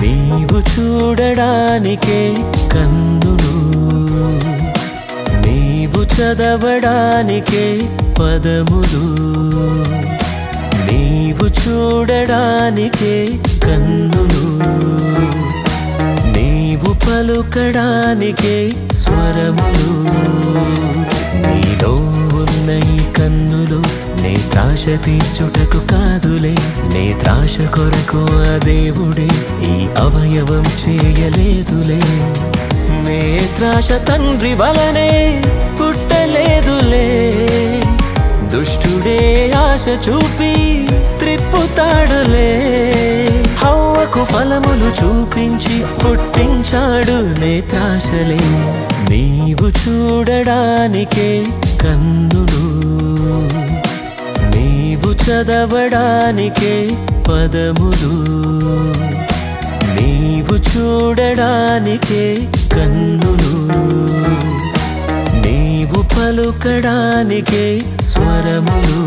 నీవు చూడడానికే కన్నులు, నీవు చదవడానికే పదములు. నీవు చూడడానికే కన్నులు, నీవు పలుకడానికే స్వరములు. నీలో ఉన్న ఈ కన్నులు నేత్రాశ తీర్చుటకు కాదులే, నేత్రాశ కొరకు ఆ దేవుడే ఈ అవయవం చేయలేదులే. నేత్రాశ తండ్రి వలనే పుట్టలేదులే, దుష్టుడే ఆశ చూపి త్రిప్పుతాడులే. హవ్వకు ఫలములు చూపించి పుట్టించాడు నేత్రాశలే. నీవు చూడడానికే కన్నులు, నీవు చదవడానికే పదములు. నీవు చూడడానికే కన్నులు, నీవు పలుకడానికే స్వరములు.